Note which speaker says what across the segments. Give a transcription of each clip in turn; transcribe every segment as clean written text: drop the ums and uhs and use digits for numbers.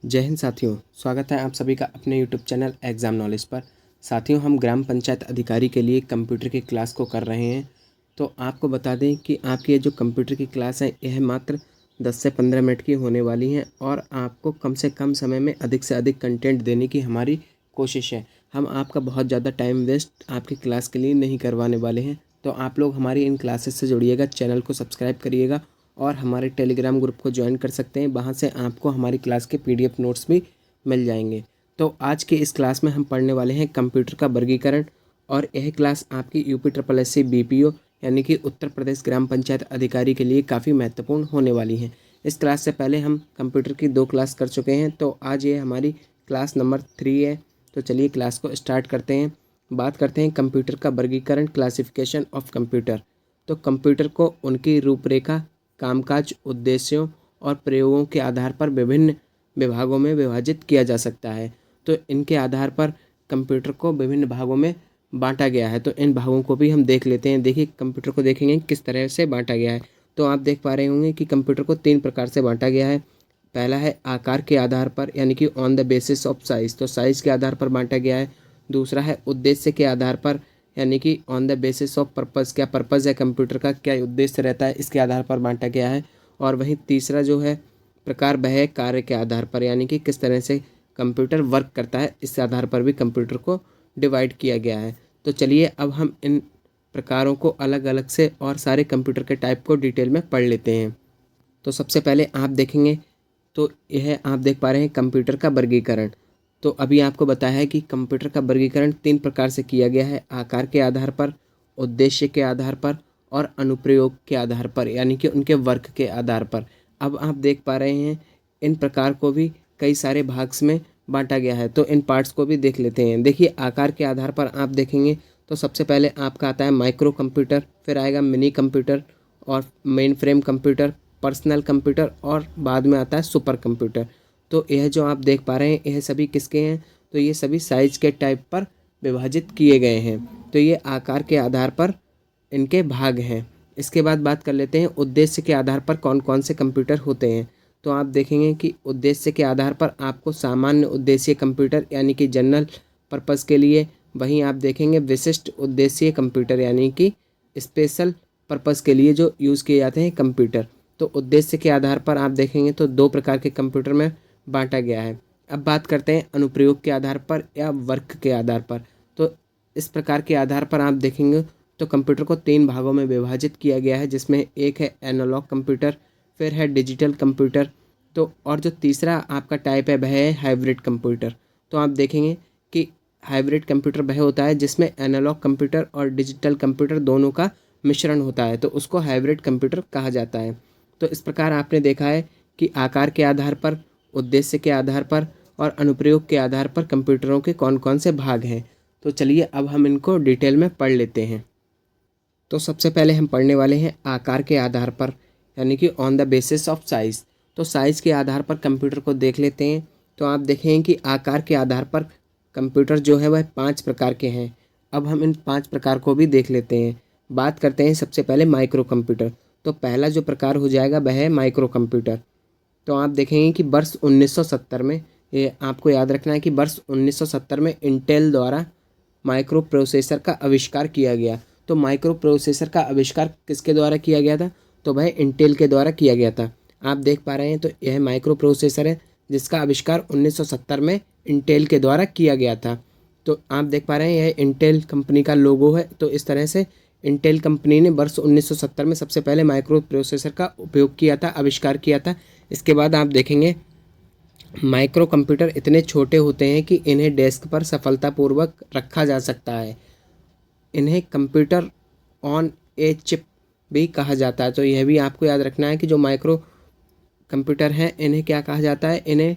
Speaker 1: जय हिंद साथियों, स्वागत है आप सभी का अपने यूट्यूब चैनल एग्ज़ाम नॉलेज पर। साथियों, हम ग्राम पंचायत अधिकारी के लिए कंप्यूटर की क्लास को कर रहे हैं। तो आपको बता दें कि आपकी ये जो कंप्यूटर की क्लास है यह मात्र 10 से 15 मिनट की होने वाली है और आपको कम से कम समय में अधिक से अधिक कंटेंट देने की हमारी कोशिश है। हम आपका बहुत ज़्यादा टाइम वेस्ट आपकी क्लास के लिए नहीं करवाने वाले हैं। तो आप लोग हमारी इन क्लासेस से जुड़िएगा, चैनल को सब्सक्राइब करिएगा और हमारे टेलीग्राम ग्रुप को ज्वाइन कर सकते हैं। वहाँ से आपको हमारी क्लास के पीडीएफ नोट्स भी मिल जाएंगे। तो आज के इस क्लास में हम पढ़ने वाले हैं कंप्यूटर का वर्गीकरण और यह क्लास आपकी यूपी बीपीओ यानी कि उत्तर प्रदेश ग्राम पंचायत अधिकारी के लिए काफ़ी महत्वपूर्ण होने वाली है। इस क्लास से पहले हम कंप्यूटर की 2 क्लास कर चुके हैं, तो आज ये हमारी क्लास नंबर 3 है। तो चलिए क्लास को स्टार्ट करते हैं। बात करते हैं कंप्यूटर का वर्गीकरण, क्लासिफिकेशन ऑफ कंप्यूटर। तो कंप्यूटर को उनकी रूपरेखा, कामकाज, उद्देश्यों और प्रयोगों के आधार पर विभिन्न विभागों में विभाजित किया जा सकता है। तो इनके आधार पर कंप्यूटर को विभिन्न भागों में बांटा गया है। तो इन भागों को भी हम देख लेते हैं। देखिए, कंप्यूटर को देखेंगे किस तरह से बांटा गया है। तो आप देख पा रहे होंगे कि कंप्यूटर को 3 प्रकार से बांटा गया है। पहला है आकार के आधार पर, यानी कि on the basis of size, तो साइज़ के आधार पर बांटा गया है। दूसरा है उद्देश्य के आधार पर, यानी कि on the basis of purpose, क्या पर्पज़ है कंप्यूटर का, क्या उद्देश्य रहता है, इसके आधार पर बांटा गया है। और वहीं तीसरा जो है प्रकार, वह है कार्य के आधार पर, यानी कि किस तरह से कंप्यूटर वर्क करता है, इस आधार पर भी कंप्यूटर को डिवाइड किया गया है। तो चलिए अब हम इन प्रकारों को अलग अलग से और सारे कंप्यूटर के टाइप को डिटेल में पढ़ लेते हैं। तो सबसे पहले आप देखेंगे तो यह आप देख पा रहे हैं कंप्यूटर का वर्गीकरण। तो अभी आपको बताया है कि कंप्यूटर का वर्गीकरण 3 प्रकार से किया गया है: आकार के आधार पर, उद्देश्य के आधार पर और अनुप्रयोग के आधार पर, यानी कि उनके वर्क के आधार पर। अब आप देख पा रहे हैं इन प्रकार को भी कई सारे भाग्स में बांटा गया है। तो इन पार्ट्स को भी देख लेते हैं। देखिए, आकार के आधार पर आप देखेंगे तो सबसे पहले आपका आता है माइक्रो कंप्यूटर, फिर आएगा मिनी कंप्यूटर और main frame computer, personal computer और बाद में आता है सुपर कंप्यूटर। तो यह जो आप देख पा रहे हैं यह सभी किसके हैं, तो ये सभी साइज़ के टाइप पर विभाजित किए गए हैं। तो ये आकार के आधार पर इनके भाग हैं। इसके बाद बात कर लेते हैं उद्देश्य के आधार पर कौन कौन से कंप्यूटर होते हैं। तो आप देखेंगे कि उद्देश्य के आधार पर आपको सामान्य उद्देश्य कंप्यूटर, यानी कि जनरल पर्पज़ के लिए, वहीं आप देखेंगे विशिष्ट उद्देश्य कंप्यूटर, यानी कि स्पेशल पर्पज़ के लिए जो यूज़ किए जाते हैं कंप्यूटर। तो उद्देश्य के आधार पर आप देखेंगे तो 2 प्रकार के कंप्यूटर में बांटा गया है। अब बात करते हैं अनुप्रयोग के आधार पर या वर्क के आधार पर। तो इस प्रकार के आधार पर आप देखेंगे तो कंप्यूटर को 3 भागों में विभाजित किया गया है, जिसमें एक है एनालॉग कंप्यूटर, फिर है डिजिटल कंप्यूटर, तो और जो तीसरा आपका टाइप है वह है हाइब्रिड कंप्यूटर। तो आप देखेंगे कि हाइब्रिड कंप्यूटर वह होता है जिसमें एनालॉग कंप्यूटर और डिजिटल कंप्यूटर दोनों का मिश्रण होता है, तो उसको हाइब्रिड कंप्यूटर कहा जाता है। तो इस प्रकार आपने देखा है कि आकार के आधार पर, उद्देश्य के आधार पर और अनुप्रयोग के आधार पर कंप्यूटरों के कौन कौन से भाग हैं। तो चलिए अब हम इनको डिटेल में पढ़ लेते हैं। तो सबसे पहले हम पढ़ने वाले हैं आकार के आधार पर, यानी कि on the basis of size. तो साइज़ के आधार पर कंप्यूटर को देख लेते हैं। तो आप देखें कि आकार के आधार पर कंप्यूटर जो है वह 5 प्रकार के हैं। अब हम इन 5 प्रकार को भी देख लेते हैं। बात करते हैं सबसे पहले माइक्रो कंप्यूटर। तो पहला जो प्रकार हो जाएगा वह है माइक्रो कंप्यूटर। तो आप देखेंगे कि वर्ष 1970 में, ये आपको याद रखना है कि वर्ष 1970 में इंटेल द्वारा माइक्रो प्रोसेसर का आविष्कार किया गया। तो माइक्रो प्रोसेसर का आविष्कार किसके द्वारा किया गया था, तो वह इंटेल के द्वारा किया गया था। आप देख पा रहे हैं तो यह माइक्रो प्रोसेसर है जिसका आविष्कार 1970 में इंटेल के द्वारा किया गया था। तो आप देख पा रहे हैं यह इंटेल कंपनी का लोगो है। तो इस तरह से इंटेल कंपनी ने वर्ष 1970 में सबसे पहले माइक्रो प्रोसेसर का उपयोग किया था, आविष्कार किया था। इसके बाद आप देखेंगे माइक्रो कंप्यूटर इतने छोटे होते हैं कि इन्हें डेस्क पर सफलतापूर्वक रखा जा सकता है। इन्हें कंप्यूटर ऑन ए चिप भी कहा जाता है। तो यह भी आपको याद रखना है कि जो माइक्रो कंप्यूटर हैं इन्हें क्या कहा जाता है, इन्हें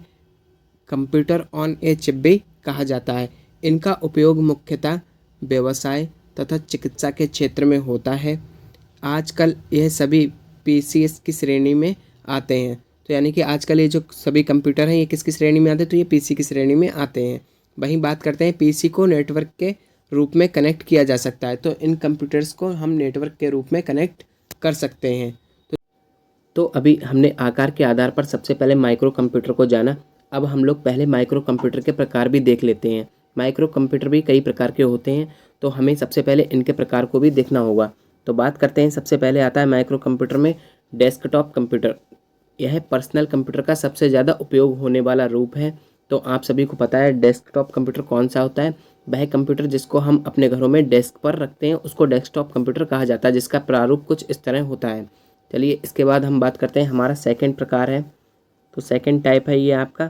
Speaker 1: कंप्यूटर ऑन ए चिप भी कहा जाता है। इनका उपयोग मुख्यतः व्यवसाय तथा चिकित्सा के क्षेत्र में होता है। आजकल यह सभी पीसीएस की श्रेणी में आते हैं। तो यानी कि आजकल ये जो सभी कंप्यूटर हैं ये किसकी श्रेणी में आते हैं, तो ये पीसी की श्रेणी में आते हैं। वहीं बात करते हैं पीसी को नेटवर्क के रूप में कनेक्ट किया जा सकता है। तो इन कंप्यूटर्स को हम नेटवर्क के रूप में कनेक्ट कर सकते हैं। तो अभी हमने आकार के आधार पर सबसे पहले माइक्रो कंप्यूटर को जाना। अब हम लोग पहले माइक्रो कंप्यूटर के प्रकार भी देख लेते हैं। माइक्रो कंप्यूटर भी कई प्रकार के होते हैं, तो हमें सबसे पहले इनके प्रकार को भी देखना होगा। तो बात करते हैं, सबसे पहले आता है माइक्रो कंप्यूटर में डेस्कटॉप कंप्यूटर। यह पर्सनल कंप्यूटर का सबसे ज़्यादा उपयोग होने वाला रूप है। तो आप सभी को पता है डेस्कटॉप कंप्यूटर कौन सा होता है। वह कंप्यूटर जिसको हम अपने घरों में डेस्क पर रखते हैं उसको डेस्कटॉप कंप्यूटर कहा जाता है, जिसका प्रारूप कुछ इस तरह होता है। चलिए इसके बाद हम बात करते हैं, हमारा सेकंड प्रकार है। तो सेकंड टाइप है ये आपका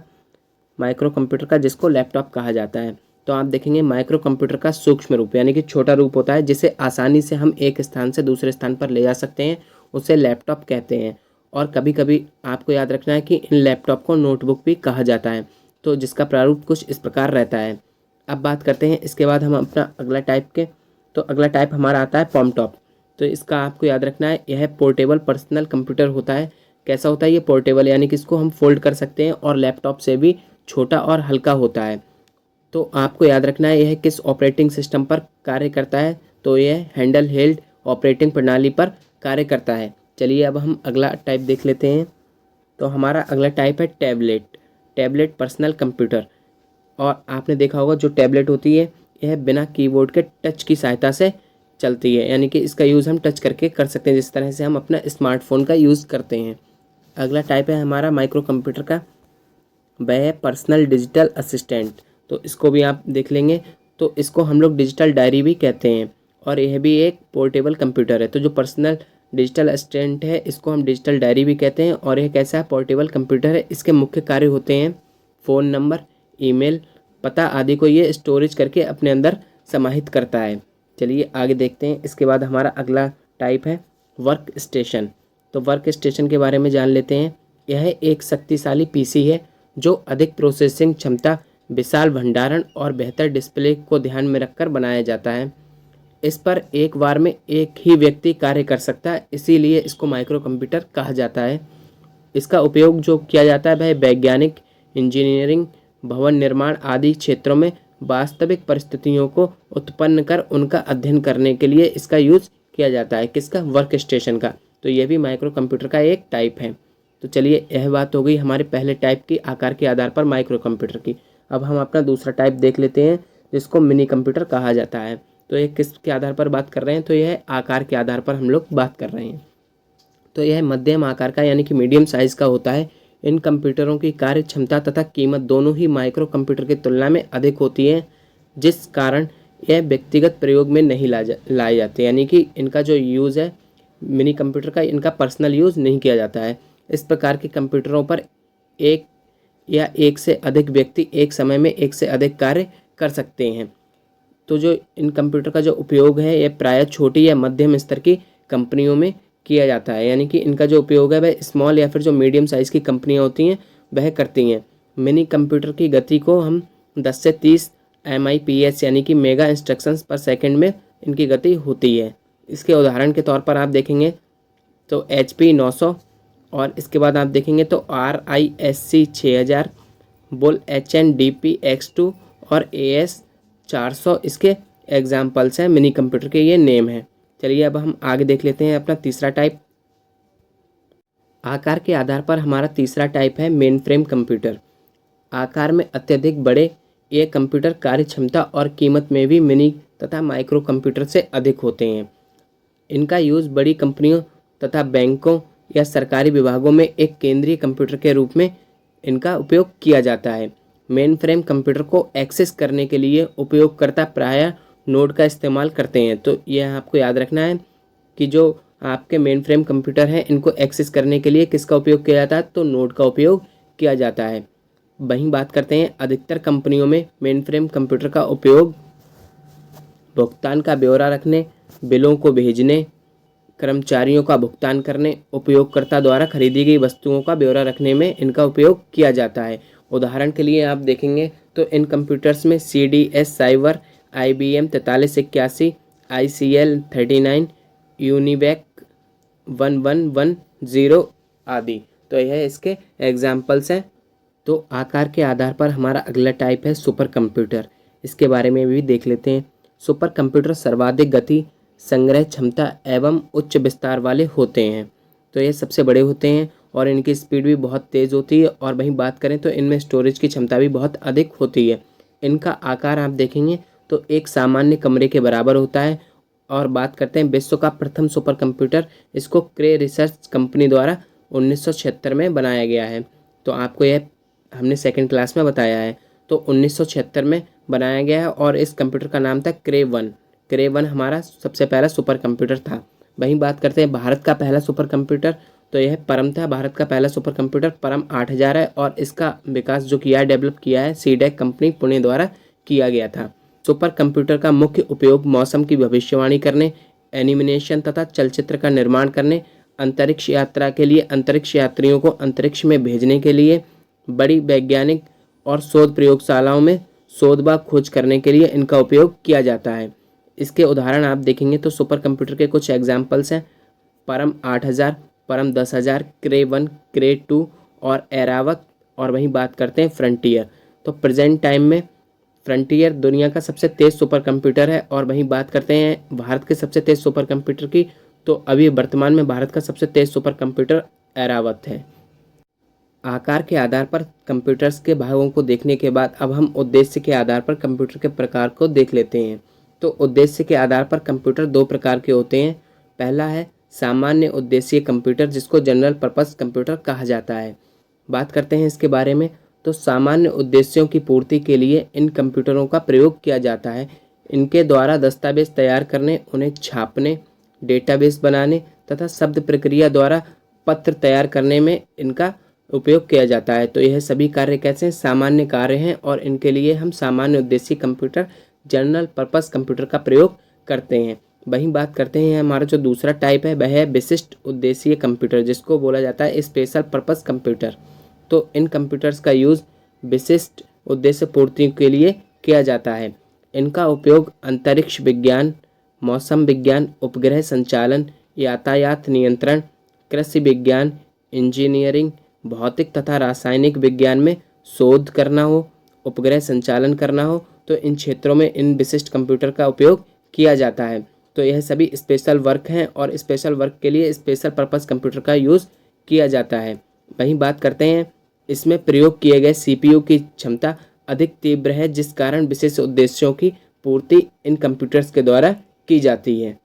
Speaker 1: माइक्रो कंप्यूटर का, जिसको लैपटॉप कहा जाता है। तो आप देखेंगे माइक्रो कंप्यूटर का सूक्ष्म रूप यानी कि छोटा रूप होता है, जिसे आसानी से हम एक स्थान से दूसरे स्थान पर ले जा सकते हैं, उसे लैपटॉप कहते हैं। और कभी कभी आपको याद रखना है कि इन लैपटॉप को नोटबुक भी कहा जाता है, तो जिसका प्रारूप कुछ इस प्रकार रहता है। अब बात करते हैं इसके बाद हम अपना अगला टाइप के। तो अगला टाइप हमारा आता है पॉमटॉप। तो इसका आपको याद रखना है, यह पोर्टेबल पर्सनल कंप्यूटर होता है। कैसा होता है ये पोर्टेबल, यानी कि इसको हम फोल्ड कर सकते हैं और लैपटॉप से भी छोटा और हल्का होता है। तो आपको याद रखना है यह किस ऑपरेटिंग सिस्टम पर कार्य करता है। तो यह हैंडल हेल्ड ऑपरेटिंग प्रणाली पर कार्य करता है। चलिए अब हम अगला टाइप देख लेते हैं। तो हमारा अगला टाइप है टैबलेट। Tablet personal computer. और आपने देखा होगा जो टैबलेट होती है यह बिना कीबोर्ड के टच की सहायता से चलती है, यानी कि इसका यूज़ हम टच करके कर सकते हैं, जिस तरह से हम अपना स्मार्टफोन का यूज़ करते हैं। अगला टाइप है हमारा माइक्रो कंप्यूटर का, वह है पर्सनल डिजिटल असिस्टेंट। तो इसको भी आप देख लेंगे। तो इसको हम लोग डिजिटल डायरी भी कहते हैं, और यह भी एक पोर्टेबल कंप्यूटर है। तो जो पर्सनल डिजिटल असिस्टेंट है इसको हम डिजिटल डायरी भी कहते हैं, और यह कैसा है, पोर्टेबल कंप्यूटर है। इसके मुख्य कार्य होते हैं फ़ोन नंबर, ईमेल, पता आदि को ये स्टोरेज करके अपने अंदर समाहित करता है। चलिए आगे देखते हैं। इसके बाद हमारा अगला टाइप है वर्क स्टेशन। तो वर्क स्टेशन के बारे में जान लेते हैं। यह एक शक्तिशाली पीसी है जो अधिक प्रोसेसिंग क्षमता, विशाल भंडारण और बेहतर डिस्प्ले को ध्यान में रखकर बनाया जाता है। इस पर एक बार में एक ही व्यक्ति कार्य कर सकता है, इसीलिए इसको माइक्रो कंप्यूटर कहा जाता है। इसका उपयोग जो किया जाता है वह वैज्ञानिक, इंजीनियरिंग, भवन निर्माण आदि क्षेत्रों में वास्तविक परिस्थितियों को उत्पन्न कर उनका अध्ययन करने के लिए इसका यूज़ किया जाता है। किसका, वर्क स्टेशन का। तो यह भी माइक्रो कंप्यूटर का एक टाइप है। तो चलिए यह बात हो गई हमारे पहले टाइप की, आकार के आधार पर माइक्रो कंप्यूटर की। अब हम अपना दूसरा टाइप देख लेते हैं, जिसको मिनी कंप्यूटर कहा जाता है। तो ये किसके आधार पर बात कर रहे हैं, तो यह आकार के आधार पर हम लोग बात कर रहे हैं। तो यह मध्यम आकार का यानी कि मीडियम साइज़ का होता है। इन कंप्यूटरों की कार्य क्षमता तथा कीमत दोनों ही माइक्रो कंप्यूटर की तुलना में अधिक होती है, जिस कारण यह व्यक्तिगत प्रयोग में नहीं लाए जाते, यानी कि इनका जो यूज़ है मिनी कंप्यूटर का, इनका पर्सनल यूज़ नहीं किया जाता है। इस प्रकार के कंप्यूटरों पर एक या एक से अधिक व्यक्ति एक समय में एक से अधिक कार्य कर सकते हैं। तो जो इन कंप्यूटर का जो उपयोग है यह प्रायः छोटी या मध्यम स्तर की कंपनियों में किया जाता है, यानी कि इनका जो उपयोग है वह स्मॉल या फिर जो मीडियम साइज़ की कंपनियां होती हैं वह करती हैं। मिनी कंप्यूटर की गति को हम 10 से 30 MIPS यानी कि मेगा इंस्ट्रक्शंस पर सेकंड में इनकी गति होती है। इसके उदाहरण के तौर पर आप देखेंगे तो HP 900, और इसके बाद आप देखेंगे तो RISC 6000, बुल HNDP X2 और AS 400 इसके एग्जाम्पल्स हैं मिनी कंप्यूटर के, ये नेम है। चलिए अब हम आगे देख लेते हैं अपना तीसरा टाइप। आकार के आधार पर हमारा तीसरा टाइप है मेन फ्रेम कंप्यूटर। आकार में अत्यधिक बड़े ये कंप्यूटर कार्य क्षमता और कीमत में भी मिनी तथा माइक्रो कंप्यूटर से अधिक होते हैं। इनका यूज़ बड़ी कंपनियों तथा बैंकों या सरकारी विभागों में एक केंद्रीय कंप्यूटर के रूप में इनका उपयोग किया जाता है। मेन फ्रेम कंप्यूटर को एक्सेस करने के लिए उपयोगकर्ता प्रायः नोड का इस्तेमाल करते हैं। तो यह आपको याद रखना है कि जो आपके मेन फ्रेम कंप्यूटर हैं इनको एक्सेस करने के लिए किसका उपयोग किया जाता है, तो नोड का उपयोग किया जाता है। वहीं बात करते हैं अधिकतर कंपनियों में मेन फ्रेम कंप्यूटर का उपयोग भुगतान का ब्यौरा रखने, बिलों को भेजने, कर्मचारियों का भुगतान करने, उपयोगकर्ता द्वारा खरीदी गई वस्तुओं का ब्यौरा रखने में इनका उपयोग किया जाता है। उदाहरण के लिए आप देखेंगे तो इन कंप्यूटर्स में CDS cyber, IBM 4381, ICL 39, UNIVAC 1110 आदि, तो यह इसके एग्जाम्पल्स हैं। तो आकार के आधार पर हमारा अगला टाइप है सुपर कंप्यूटर। इसके बारे में भी देख लेते हैं। सुपर कंप्यूटर सर्वाधिक गति, संग्रह क्षमता एवं उच्च विस्तार वाले होते हैं। तो ये सबसे बड़े होते हैं और इनकी स्पीड भी बहुत तेज़ होती है। और वहीं बात करें तो इनमें स्टोरेज की क्षमता भी बहुत अधिक होती है। इनका आकार आप देखेंगे तो एक सामान्य कमरे के बराबर होता है। और बात करते हैं विश्व का प्रथम सुपर कंप्यूटर, इसको क्रे रिसर्च कंपनी द्वारा 1976 में बनाया गया है। तो आपको यह हमने सेकंड क्लास में बताया है। तो 1976 में बनाया गया है और इस कंप्यूटर का नाम था क्रे 1। क्रे 1 हमारा सबसे पहला सुपर कंप्यूटर था। वहीं बात करते हैं भारत का पहला सुपर कंप्यूटर, तो यह परम था। भारत का पहला सुपर कंप्यूटर परम 8000 है और इसका विकास जो किया है, डेवलप किया है, सीडेक कंपनी पुणे द्वारा किया गया था। सुपर कंप्यूटर का मुख्य उपयोग मौसम की भविष्यवाणी करने, एनिमेशन तथा चलचित्र का निर्माण करने, अंतरिक्ष यात्रा के लिए अंतरिक्ष यात्रियों को अंतरिक्ष में भेजने के लिए, बड़ी वैज्ञानिक और शोध प्रयोगशालाओं में शोध व खोज करने के लिए इनका उपयोग किया जाता है। इसके उदाहरण आप देखेंगे तो सुपर कंप्यूटर के कुछ एग्जाम्पल्स हैं, परम 8000, परम 10,000, क्रे 1, क्रे 2 और एरावत। और वहीं बात करते हैं फ्रंटियर, तो प्रेजेंट टाइम में फ्रंटियर दुनिया का सबसे तेज़ सुपर कंप्यूटर है। और वहीं बात करते हैं भारत के सबसे तेज़ सुपर कंप्यूटर की, तो अभी वर्तमान में भारत का सबसे तेज़ सुपर कंप्यूटर एरावत है। आकार के आधार पर कंप्यूटर्स के भागों को देखने के बाद अब हम उद्देश्य के आधार पर कंप्यूटर के प्रकार को देख लेते हैं। तो उद्देश्य के आधार पर कंप्यूटर दो प्रकार के होते हैं। पहला है सामान्य उद्देश्य कंप्यूटर, जिसको जनरल पर्पस कंप्यूटर कहा जाता है। बात करते हैं इसके बारे में, तो सामान्य उद्देश्यों की पूर्ति के लिए इन कंप्यूटरों का प्रयोग किया जाता है। इनके द्वारा दस्तावेज तैयार करने, उन्हें छापने, डेटाबेस बनाने तथा शब्द प्रक्रिया द्वारा पत्र तैयार करने में इनका उपयोग किया जाता है। तो यह सभी कार्य कैसे हैं, सामान्य कार्य हैं और इनके लिए हम सामान्य उद्देश्य कंप्यूटर, जनरल पर्पस कंप्यूटर का प्रयोग करते हैं। वहीं बात करते हैं हमारा जो दूसरा टाइप है वह है विशिष्ट उद्देश्य कंप्यूटर, जिसको बोला जाता है स्पेशल पर्पस कंप्यूटर। तो इन कंप्यूटर्स का यूज़ विशिष्ट उद्देश्य पूर्ति के लिए किया जाता है। इनका उपयोग अंतरिक्ष विज्ञान, मौसम विज्ञान, उपग्रह संचालन, यातायात नियंत्रण, कृषि विज्ञान, इंजीनियरिंग, भौतिक तथा रासायनिक विज्ञान में शोध करना हो, उपग्रह संचालन करना हो, तो इन क्षेत्रों में इन विशिष्ट कंप्यूटर का उपयोग किया जाता है। तो यह सभी स्पेशल वर्क हैं और स्पेशल वर्क के लिए स्पेशल पर्पस कंप्यूटर का यूज़ किया जाता है। वहीं बात करते हैं, इसमें प्रयोग किए गए सीपीयू की क्षमता अधिक तीव्र है, जिस कारण विशेष उद्देश्यों की पूर्ति इन कंप्यूटर्स के द्वारा की जाती है।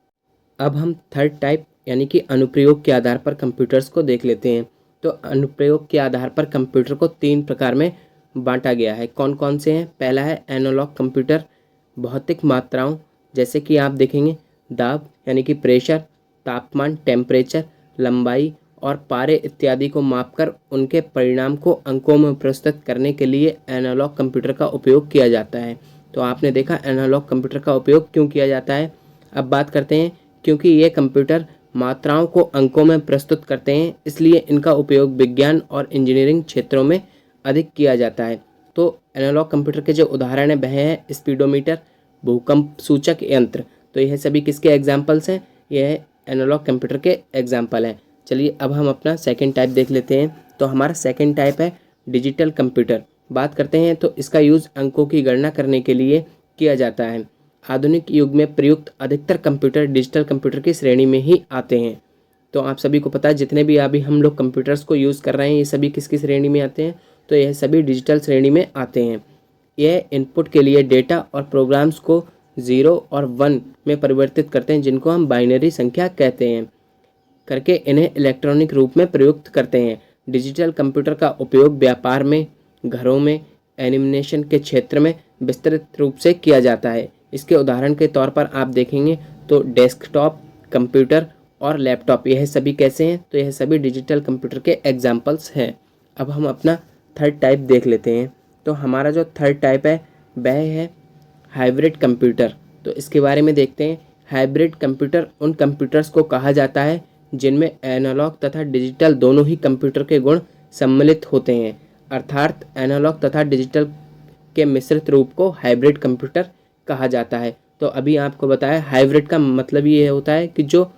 Speaker 1: अब हम थर्ड टाइप यानी कि अनुप्रयोग के आधार पर कंप्यूटर्स को देख लेते हैं। तो अनुप्रयोग के आधार पर कंप्यूटर को 3 प्रकार में बांटा गया है। कौन कौन से हैं? पहला है एनालॉग कंप्यूटर, भौतिक मात्राओं जैसे कि आप देखेंगे दाब यानी कि प्रेशर, तापमान टेम्परेचर, लंबाई और पारे इत्यादि को मापकर उनके परिणाम को अंकों में प्रस्तुत करने के लिए एनालॉग कंप्यूटर का उपयोग किया जाता है। तो आपने देखा एनालॉग कंप्यूटर का उपयोग क्यों किया जाता है। अब बात करते हैं, क्योंकि ये कंप्यूटर मात्राओं को अंकों में प्रस्तुत करते हैं, इसलिए इनका उपयोग विज्ञान और इंजीनियरिंग क्षेत्रों में अधिक किया जाता है। तो एनालॉग कंप्यूटर के जो उदाहरण हैं वह हैं स्पीडोमीटर, भूकंप सूचक यंत्र। तो यह सभी किसके एग्जाम्पल्स हैं? यह एनालॉग कंप्यूटर के एग्जाम्पल हैं। चलिए अब हम अपना सेकंड टाइप देख लेते हैं। तो हमारा सेकंड टाइप है डिजिटल कंप्यूटर। बात करते हैं तो इसका यूज़ अंकों की गणना करने के लिए किया जाता है। आधुनिक युग में प्रयुक्त अधिकतर कंप्यूटर डिजिटल कंप्यूटर की श्रेणी में ही आते हैं। तो आप सभी को पता है जितने भी अभी हम लोग कंप्यूटर्स को यूज़ कर रहे हैं ये सभी किसकी श्रेणी में आते हैं? तो यह सभी डिजिटल श्रेणी में आते हैं। यह इनपुट के लिए डेटा और प्रोग्राम्स को 0 और 1 में परिवर्तित करते हैं, जिनको हम बाइनरी संख्या कहते हैं, करके इन्हें इलेक्ट्रॉनिक रूप में प्रयुक्त करते हैं। डिजिटल कंप्यूटर का उपयोग व्यापार में, घरों में, एनिमेशन के क्षेत्र में विस्तृत रूप से किया जाता है। इसके उदाहरण के तौर पर आप देखेंगे तो डेस्कटॉप कंप्यूटर और लैपटॉप, यह सभी कैसे हैं? तो यह सभी डिजिटल कंप्यूटर के एग्जाम्पल्स हैं। अब हम अपना थर्ड टाइप देख लेते हैं। तो हमारा जो थर्ड टाइप है वह है हाइब्रिड कंप्यूटर। तो इसके बारे में देखते हैं। हाइब्रिड कंप्यूटर उन कंप्यूटर्स को कहा जाता है जिनमें एनालॉग तथा डिजिटल दोनों ही कंप्यूटर के गुण सम्मिलित होते हैं, अर्थात एनालॉग तथा डिजिटल के मिश्रित रूप को हाइब्रिड कंप्यूटर कहा जाता है। तो अभी आपको बताया हाइब्रिड का मतलब ये होता है कि जो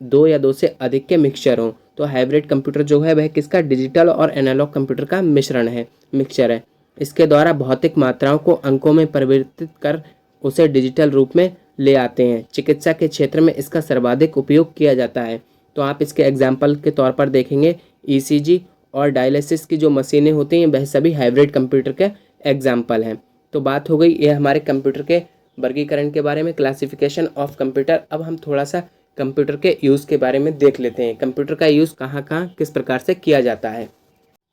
Speaker 1: 2 या 2 से अधिक के मिक्सचर हों। तो हाइब्रिड कंप्यूटर जो है वह किसका? डिजिटल और एनालॉग कंप्यूटर का मिक्सचर है। इसके द्वारा भौतिक मात्राओं को अंकों में परिवर्तित कर उसे डिजिटल रूप में ले आते हैं। चिकित्सा के क्षेत्र में इसका सर्वाधिक उपयोग किया जाता है। तो आप इसके एग्जाम्पल के तौर पर देखेंगे ईसीजी और डायलिसिस की जो मशीनें होती हैं वह सभी हाइब्रिड कंप्यूटर के एग्जाम्पल हैं। तो बात हो गई ये हमारे कंप्यूटर के वर्गीकरण के बारे में, क्लासिफिकेशन ऑफ कंप्यूटर। अब हम थोड़ा सा कंप्यूटर के यूज़ के बारे में देख लेते हैं, कंप्यूटर का यूज़ कहाँ कहाँ किस प्रकार से किया जाता है।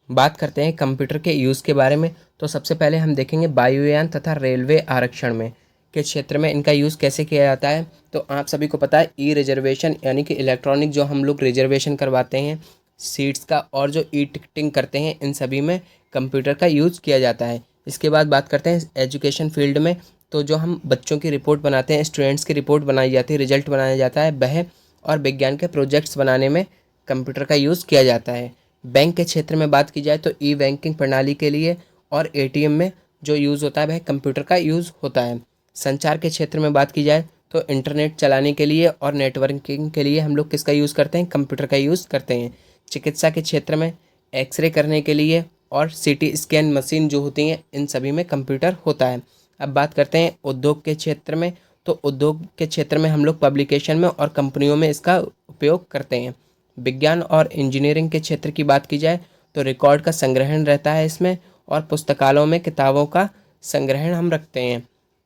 Speaker 1: बात करते हैं कंप्यूटर के यूज़ के बारे में, तो सबसे पहले हम देखेंगे वायुयान तथा रेलवे आरक्षण में के क्षेत्र में इनका यूज़ कैसे किया जाता है। तो आप सभी को पता है ई रिजर्वेशन यानी कि इलेक्ट्रॉनिक जो हम लोग रिजर्वेशन करवाते हैं सीट्स का, और जो ई टिकटिंग करते हैं, इन सभी में कंप्यूटर का यूज़ किया जाता है। इसके बाद बात करते हैं एजुकेशन फील्ड में, तो जो हम बच्चों की रिपोर्ट बनाते हैं, स्टूडेंट्स की रिपोर्ट बनाई जाती है, रिजल्ट बनाया जाता है, वह और विज्ञान के प्रोजेक्ट्स बनाने में कंप्यूटर का यूज़ किया जाता है। बैंक के क्षेत्र में बात की जाए तो ई बैंकिंग प्रणाली के लिए और एटीएम में जो यूज़ होता है वह कंप्यूटर का यूज़ होता है। संचार के क्षेत्र में बात की जाए तो इंटरनेट चलाने के लिए और नेटवर्किंग के लिए हम लोग किसका यूज़ करते हैं, कंप्यूटर का यूज़ करते हैं। चिकित्सा के क्षेत्र में एक्सरे करने के लिए और सीटी स्कैन मशीन जो होती हैं, इन सभी में कंप्यूटर होता है। अब बात करते हैं उद्योग के क्षेत्र में, तो उद्योग के क्षेत्र में हम लोग पब्लिकेशन में और कंपनियों में इसका उपयोग करते हैं। विज्ञान और इंजीनियरिंग के क्षेत्र की बात की जाए तो रिकॉर्ड का संग्रहण रहता है इसमें, और पुस्तकालयों में किताबों का संग्रहण हम रखते हैं।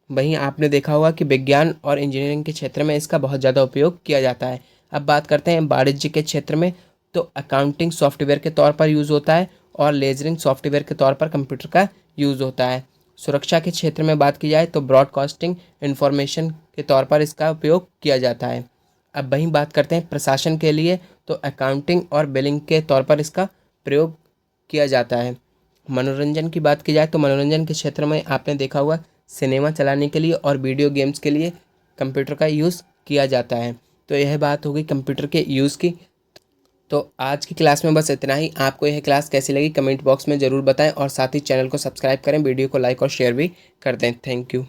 Speaker 1: वहीं आपने देखा होगा कि विज्ञान और इंजीनियरिंग के क्षेत्र में इसका बहुत ज़्यादा उपयोग किया जाता है। अब बात करते हैं वाणिज्य के क्षेत्र में, तो अकाउंटिंग सॉफ्टवेयर के तौर पर यूज़ होता है और लेजरिंग सॉफ्टवेयर के तौर पर कंप्यूटर का यूज़ होता है। सुरक्षा के क्षेत्र में बात की जाए तो ब्रॉडकास्टिंग इंफॉर्मेशन के तौर पर इसका उपयोग किया जाता है। अब वहीं बात करते हैं प्रशासन के लिए, तो अकाउंटिंग और बिलिंग के तौर पर इसका प्रयोग किया जाता है। मनोरंजन की बात की जाए तो मनोरंजन के क्षेत्र में आपने देखा होगा सिनेमा चलाने के लिए और वीडियो गेम्स के लिए कंप्यूटर का यूज़ किया जाता है। तो यह बात हो गई कंप्यूटर के यूज़ की। तो आज की क्लास में बस इतना ही। आपको यह क्लास कैसी लगी कमेंट बॉक्स में ज़रूर बताएं, और साथ ही चैनल को सब्सक्राइब करें, वीडियो को लाइक और शेयर भी कर दें। Thank you.